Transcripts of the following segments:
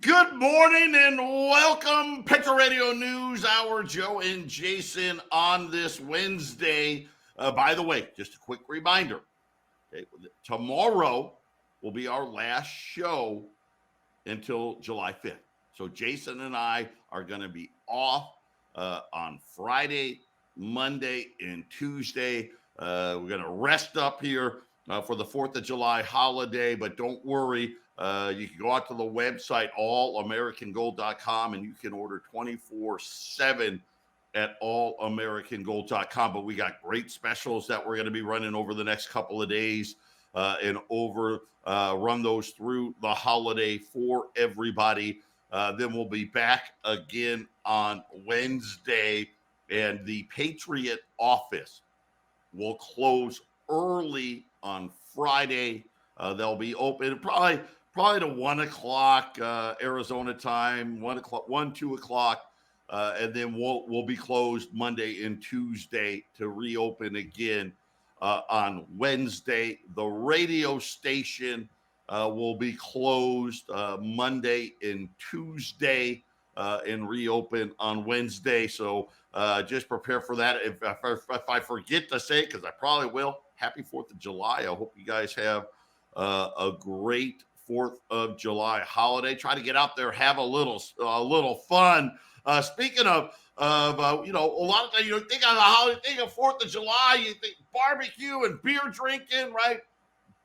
Good morning and welcome, Patriot Radio News Hour. Joe and Jason on this Wednesday. By the way, just a quick reminder, okay, tomorrow will be our last show until July 5th. So Jason and I are going to be off on Friday, Monday, and Tuesday. We're going to rest up here for the 4th of July holiday, but don't worry. You can go out to the website, allamericangold.com, and you can order 24/7 at allamericangold.com. But we got great specials that we're going to be running over the next couple of days and run those through the holiday for everybody. Then we'll be back again on Wednesday, and the Patriot office will close early on Friday. They'll be open probably to 1 o'clock Arizona time, 2 o'clock, and then we'll be closed Monday and Tuesday to reopen again on Wednesday. The radio station will be closed Monday and Tuesday and reopen on Wednesday. So just prepare for that. If I forget to say it, because I probably will, happy 4th of July. I hope you guys have a great 4th of July holiday. Try to get out there, have a little fun. Speaking of a lot of times you think of the holiday, think of 4th of July, you think barbecue and beer drinking, right?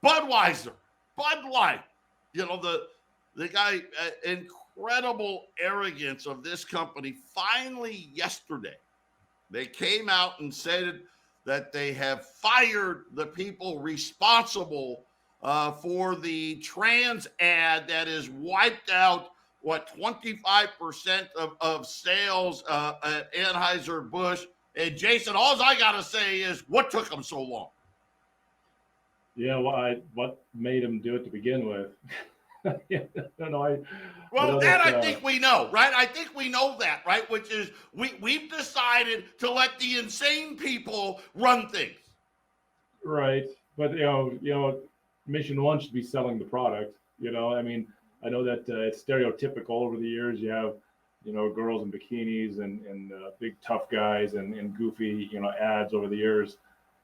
Budweiser, Bud Light, the guy, incredible arrogance of this company. Finally, yesterday, they came out and said that they have fired the people responsible for the trans ad that has wiped out 25% of sales at Anheuser-Busch. And Jason, all I got to say is, what took them so long? Yeah, what made them do it to begin with? I think we know, right? I think we know that, right? Which is we've decided to let the insane people run things. Right, but Mission One should be selling the product. I mean, I know that it's stereotypical over the years. You have, girls in bikinis and big tough guys and goofy, ads over the years,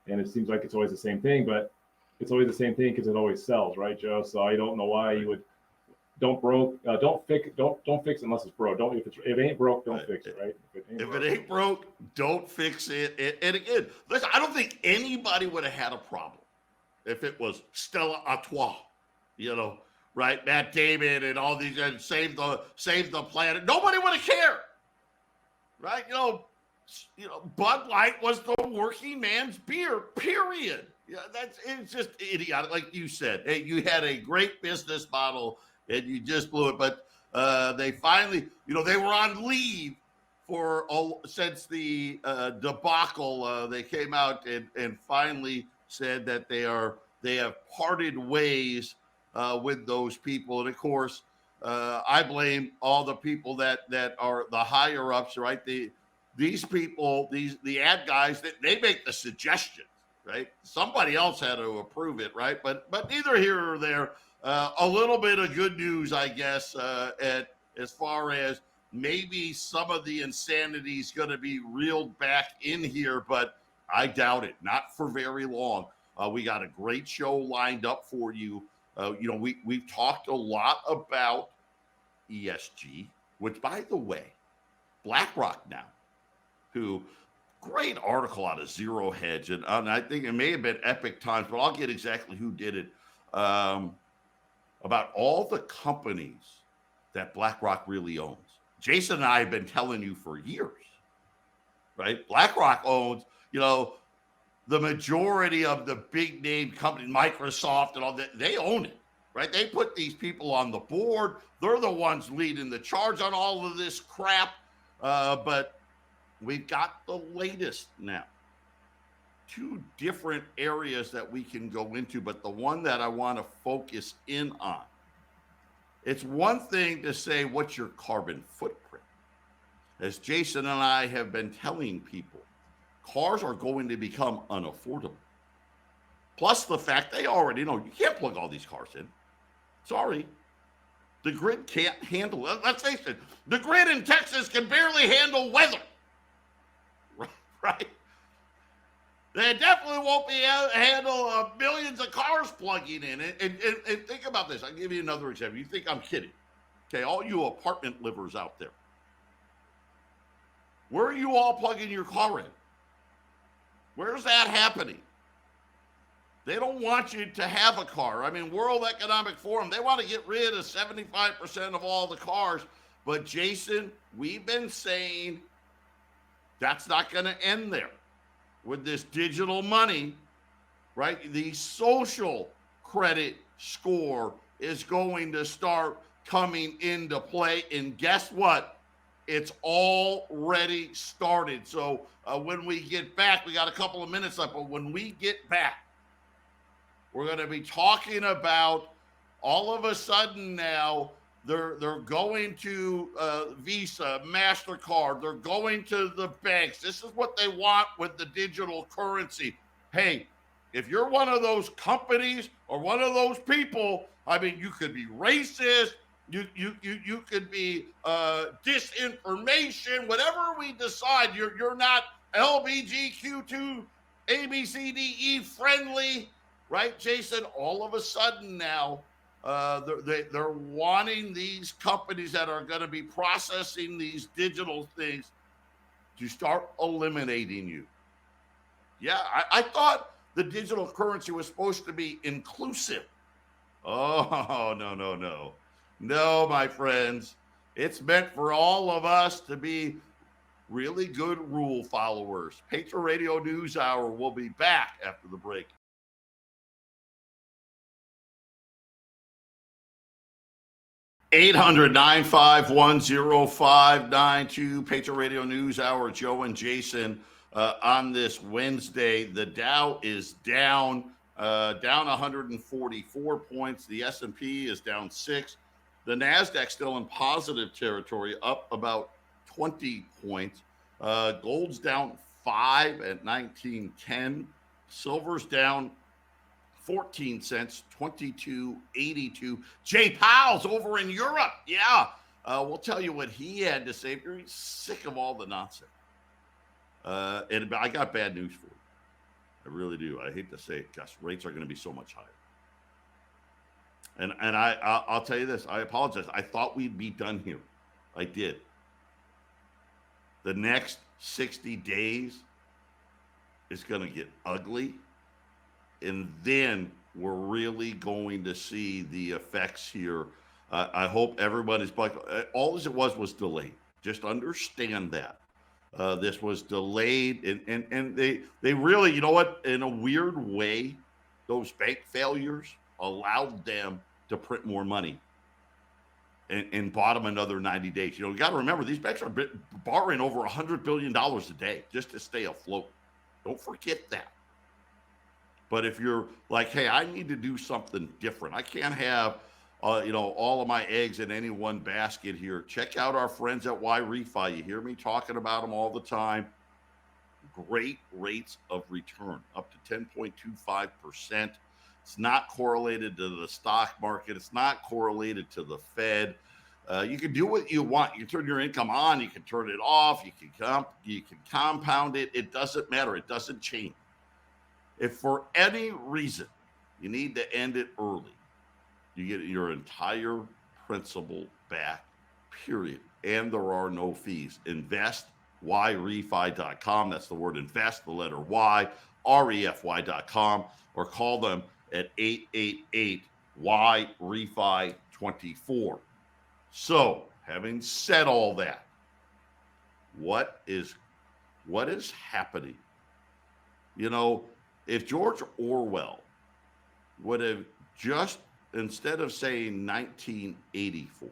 and it seems like it's always the same thing. But it's always the same thing because it always sells, right, Joe? So I don't know why you would. Don't fix it unless it's broke. If it ain't broke, don't fix it, right? If it ain't broke, don't fix it. And again, listen, I don't think anybody would have had a problem if it was Stella Artois, right? Matt Damon and all these and save the planet. Nobody would have cared, right? Bud Light was the working man's beer. Period. Yeah, it's just idiotic. Like you said, hey, you had a great business model and you just blew it. But they finally, they were on leave since the debacle. They came out and finally said that they have parted ways with those people. And of course, I blame all the people that are the higher ups, right? These people, the ad guys, they make the suggestions. Right, somebody else had to approve it, right? But neither here or there. A little bit of good news, I guess, as far as maybe some of the insanity is going to be reeled back in here, but I doubt it. Not for very long. We got a great show lined up for you. We've talked a lot about ESG, which, by the way, BlackRock now, who. Great article out of Zero Hedge, and I think it may have been Epic Times, but I'll get exactly who did it, about all the companies that BlackRock really owns. Jason and I have been telling you for years, right? BlackRock owns, the majority of the big name companies, Microsoft and all that, they own it, right? They put these people on the board. They're the ones leading the charge on all of this crap, but we've got the latest now. 2 different areas that we can go into, but the one that I want to focus in on, it's one thing to say, what's your carbon footprint? As Jason and I have been telling people, cars are going to become unaffordable. Plus the fact they already know you can't plug all these cars in. Sorry. The grid can't handle it. Let's face it, the grid in Texas can barely handle weather. Right? They definitely won't be able to handle millions of cars plugging in. And think about this. I'll give you another example. You think I'm kidding. Okay, all you apartment livers out there. Where are you all plugging your car in? Where's that happening? They don't want you to have a car. I mean, World Economic Forum, they want to get rid of 75% of all the cars. But Jason, we've been saying that's not going to end there. With this digital money, right? The social credit score is going to start coming into play. And guess what? It's already started. So when we get back, we got a couple of minutes left, but when we get back, we're going to be talking about all of a sudden now they're going to Visa, MasterCard. They're going to the banks. This is what they want with the digital currency. Hey, if you're one of those companies or one of those people, I mean, you could be racist. You could be disinformation. Whatever we decide, you're not LBGQ2 ABCDE friendly, right, Jason? All of a sudden now, they're wanting these companies that are going to be processing these digital things to start eliminating you. Yeah, I thought the digital currency was supposed to be inclusive. Oh, no. No, my friends. It's meant for all of us to be really good rule followers. Patriot Radio News Hour will be back after the break. (800-951-0592) Patriot Radio News Hour. Joe and Jason on this Wednesday. The Dow is down 144 points. The S&P is down 6. The NASDAQ still in positive territory, up about 20 points. Gold's down 5 at 19.10. Silver's down 14 cents, 22.82. Jay Powell's over in Europe. Yeah. We'll tell you what he had to say. He's sick of all the nonsense. And I got bad news for you. I really do. I hate to say it, Gus. Rates are going to be so much higher. And I'll tell you this. I apologize. I thought we'd be done here. I did. The next 60 days is going to get ugly. And then we're really going to see the effects here. I hope everybody's all as it was delayed. Just understand that. This was delayed. And they really, you know what? In a weird way, those bank failures allowed them to print more money and bought them another 90 days. You got to remember, these banks are borrowing over $100 billion a day just to stay afloat. Don't forget that. But if you're like, hey, I need to do something different. I can't have, all of my eggs in any one basket here. Check out our friends at YRefi. You hear me talking about them all the time. Great rates of return, up to 10.25%. It's not correlated to the stock market. It's not correlated to the Fed. You can do what you want. You can turn your income on. You can turn it off. You can compound it. It doesn't matter. It doesn't change. If for any reason you need to end it early, you get your entire principal back, period. And there are no fees. Invest, YRefi.com. That's the word invest, the letter Y, REFY.com, or call them at 888-YRefi24. So, having said all that, what is happening? If George Orwell would have just, instead of saying 1984,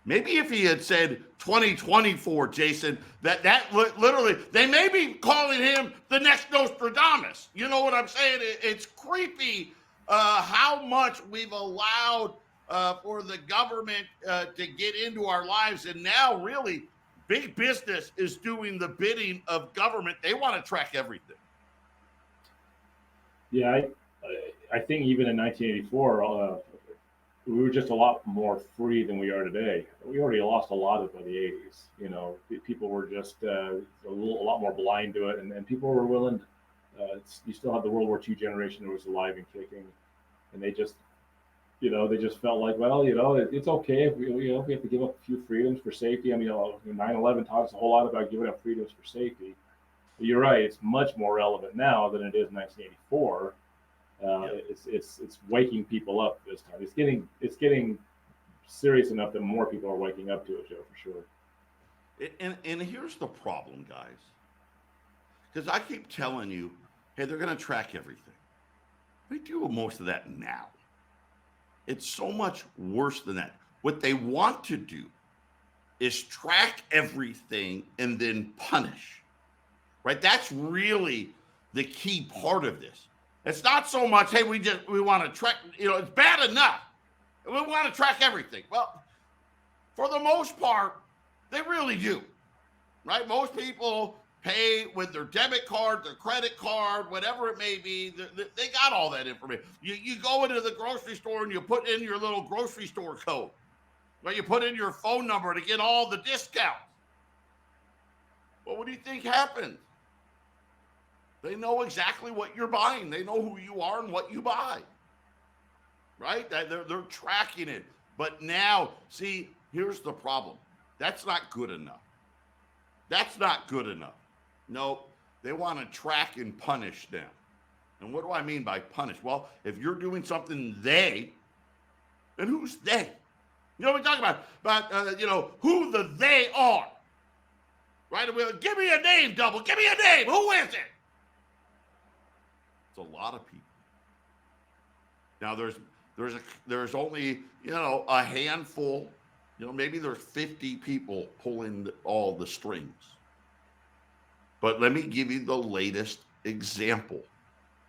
maybe if he had said 2024, Jason, that literally, they may be calling him the next Nostradamus. You know what I'm saying? It's creepy how much we've allowed for the government to get into our lives. And now really big business is doing the bidding of government. They want to track everything. Yeah, I think even in 1984, we were just a lot more free than we are today. We already lost a lot of it by the 80s. You know, people were just a lot more blind to it, and people were willing. You still had the World War II generation that was alive and kicking, and they just, they just felt like, well, it's okay if if we have to give up a few freedoms for safety. I mean, 9/11 taught us a whole lot about giving up freedoms for safety. But you're right; it's much more relevant now than it is in 1984. It's waking people up this time. It's getting serious enough that more people are waking up to it, Joe, for sure. And here's the problem, guys, because I keep telling you, hey, they're going to track everything. They do most of that now. It's so much worse than that. What they want to do is track everything and then punish, right? That's really the key part of this. It's not so much, hey, we want to track, it's bad enough. We want to track everything. Well, for the most part, they really do, right? Most people pay with their debit card, their credit card, whatever it may be. They got all that information. You go into the grocery store and you put in your little grocery store code, right? You put in your phone number to get all the discounts. Well, what do you think happens? They know exactly what you're buying. They know who you are and what you buy, right? They're tracking it. But now, see, here's the problem. That's not good enough. That's not good enough. No, they want to track and punish them. And what do I mean by punish? Well, if you're doing something then who's they? We're talking about who the they are, right? Give me a name, double. Give me a name. Who is it? It's a lot of people. Now there's only a handful. Maybe there's 50 people pulling all the strings. But let me give you the latest example.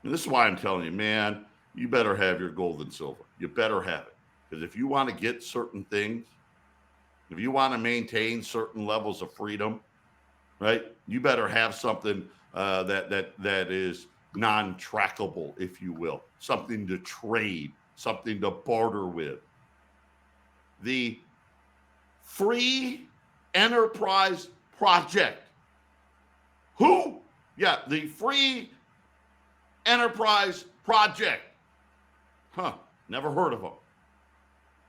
And this is why I'm telling you, man, you better have your gold and silver. You better have it. Because if you want to get certain things, if you want to maintain certain levels of freedom, right, you better have something that is non-trackable, if you will, something to trade, something to barter with. The Free Enterprise Project. Who? Yeah, the Free Enterprise Project. Never heard of them.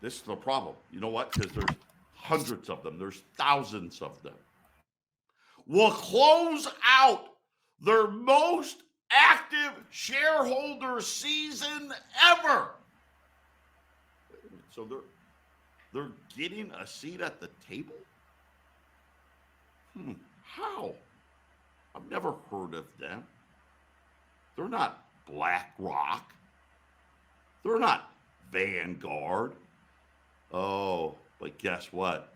This is the problem. You know what? Because there's hundreds of them. There's thousands of them. Will close out their most active shareholder season ever. So they're getting a seat at the table? How? I've never heard of them. They're not BlackRock. They're not Vanguard. Oh, but guess what?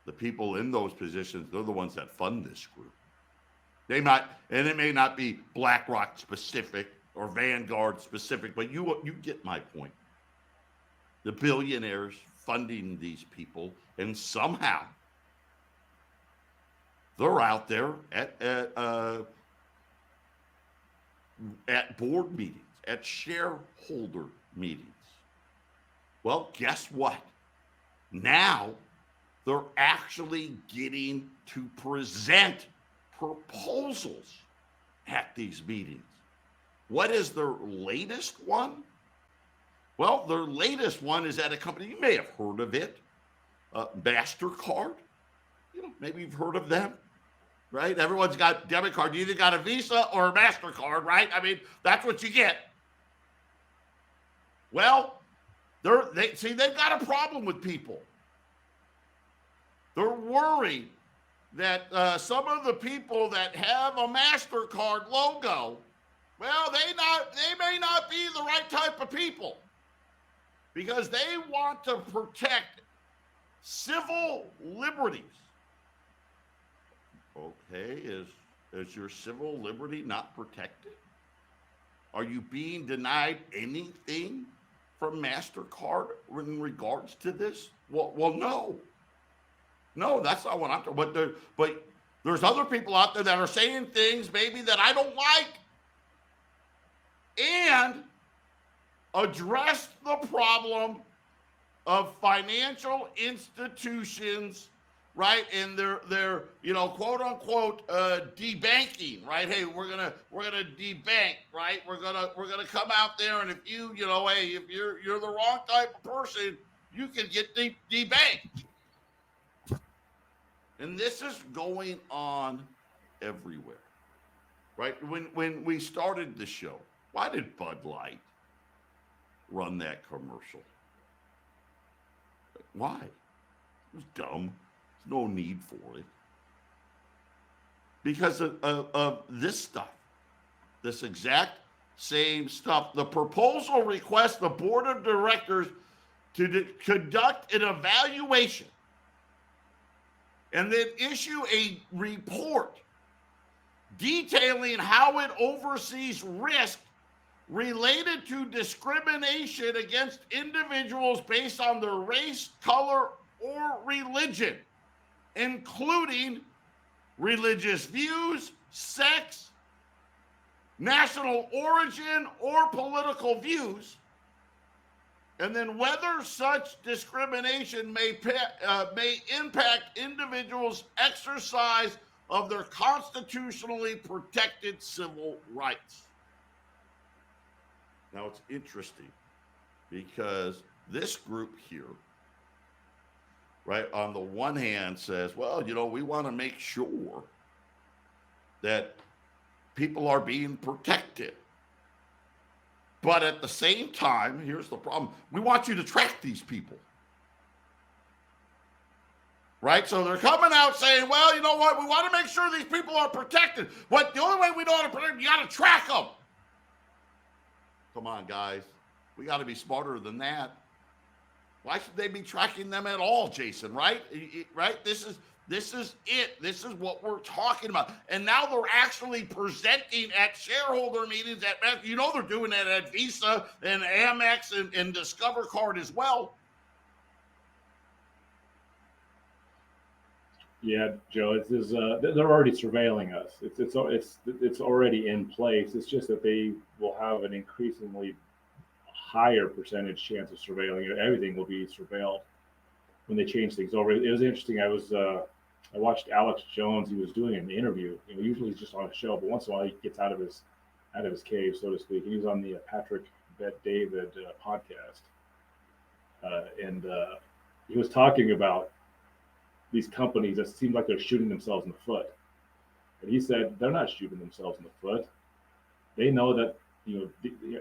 The people in those positions, they're the ones that fund this group. It may not be BlackRock specific or Vanguard specific, but you get my point. The billionaires funding these people, and somehow they're out there at board meetings, at shareholder meetings. Well, guess what? Now they're actually getting to present proposals at these meetings. What is their latest one? Well, their latest one is at a company, you may have heard of it, MasterCard. Maybe you've heard of them, right? Everyone's got debit card. You either got a Visa or a MasterCard, right? I mean, that's what you get. Well, they've got a problem with people. They're worried that some of the people that have a MasterCard logo, well, they may not be the right type of people, because they want to protect civil liberties. Okay, is your civil liberty not protected? Are you being denied anything from MasterCard in regards to this? Well, no. No, that's not what I'm talking about. But there's other people out there that are saying things maybe that I don't like. And addressed the problem of financial institutions, right? And they're quote unquote debanking, right? Hey, we're gonna debank, right? We're gonna come out there, and if hey, if you're the wrong type of person, you can get debanked. And this is going on everywhere, right? When we started the show, why did Bud Light run that commercial? Why? It was dumb. There's no need for it. Because of this stuff, this exact same stuff. The proposal requests the board of directors to conduct an evaluation and then issue a report detailing how it oversees risk related to discrimination against individuals based on their race, color, or religion, including religious views, sex, national origin, or political views, and then whether such discrimination may impact individuals' exercise of their constitutionally protected civil rights. Now, it's interesting because this group here, right, on the one hand says, well, we want to make sure that people are being protected. But at the same time, here's the problem. We want you to track these people. Right? So they're coming out saying, well, you know what? We want to make sure these people are protected. But the only way we know how to protect them, you got to track them. Come on, guys. We got to be smarter than that. Why should they be tracking them at all, Jason? Right? Right? This is it. This is what we're talking about. And now they're actually presenting at shareholder meetings they're doing that at Visa and Amex and Discover Card as well. Yeah, Joe, they're already surveilling us. It's already in place. It's just that they will have an increasingly higher percentage chance of surveilling it. Everything will be surveilled when they change things over. It was interesting. I watched Alex Jones. He was doing an interview. Usually he's just on a show, but once in a while he gets out of his cave, so to speak. He was on the Patrick Bet David podcast, and he was talking about these companies that seem like they're shooting themselves in the foot. And he said they're not shooting themselves in the foot. They know that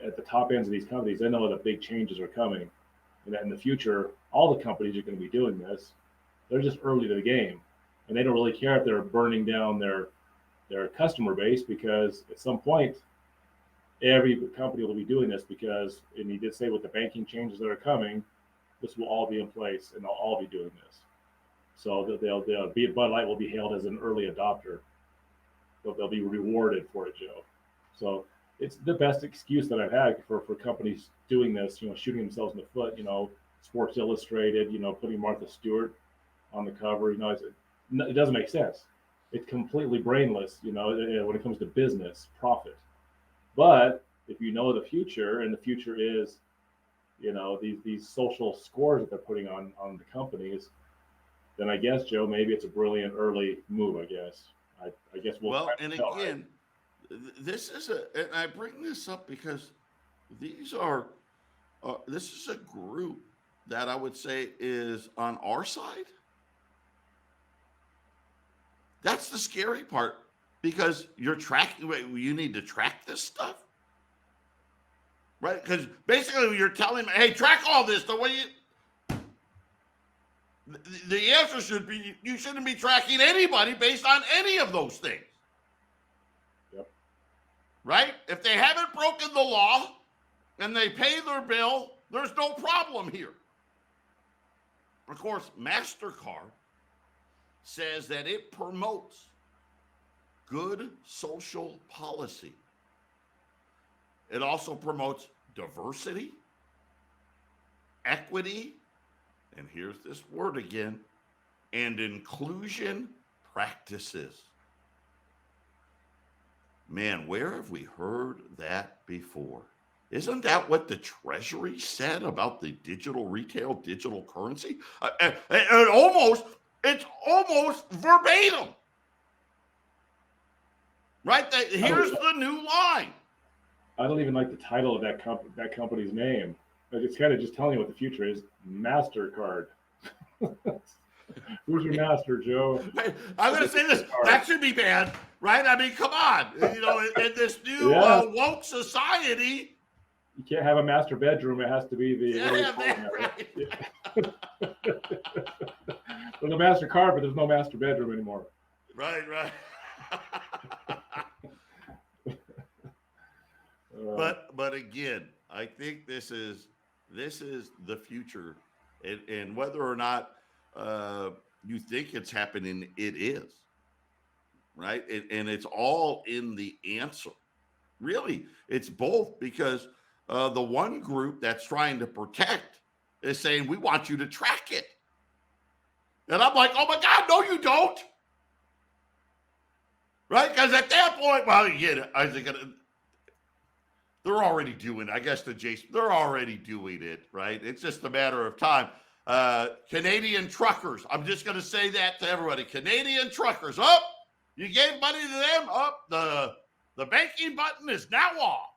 at the top ends of these companies, they know that big changes are coming, and that in the future, all the companies are going to be doing this. They're just early to the game, and they don't really care if they're burning down their customer base, because at some point, every company will be doing this because, and he did say with the banking changes that are coming, this will all be in place, and they'll all be doing this. So Bud Light will be hailed as an early adopter. They'll be rewarded for it, Joe. So it's the best excuse that I've had for companies doing this, shooting themselves in the foot. Sports Illustrated, putting Martha Stewart on the cover. It doesn't make sense. It's completely brainless, when it comes to business profit. But if you know the future, and the future is, these social scores that they're putting on the companies, then I guess, Joe, maybe it's a brilliant early move. I guess we'll. And again, right? This is and I bring this up because this is a group that I would say is on our side. That's the scary part, because you need to track this stuff, right? Because basically you're telling me, hey, track all this. The answer should be, you shouldn't be tracking anybody based on any of those things. Yep. Right? If they haven't broken the law and they pay their bill, there's no problem here. Of course, MasterCard says that it promotes good social policy. It also promotes diversity, equity, and here's this word again, and inclusion practices. Man, where have we heard that before? Isn't that what the Treasury said about the digital retail, digital currency? It's almost verbatim. Right? Here's the new line. I don't even like the title of that company's name. It's kind of just telling you what the future is. MasterCard. Who's your master, Joe? I'm going to say this. That should be banned, right? I mean, come on. You know, in this new woke society. You can't have a master bedroom. It has to be the. Right. There's a master card, but there's no master bedroom anymore. Right. But again, I think this is the future, and whether or not you think it's happening, it is. Right, and it's all in the answer. Really, it's both, because the one group that's trying to protect is saying, we want you to track it. And I'm like, oh my God, no, you don't. Right? Because at that point, well, again, I think they're already doing, I guess they're already doing it, right? It's just a matter of time. Canadian truckers, I'm just going to say that to everybody. Canadian truckers, you gave money to them, the banking button is now off.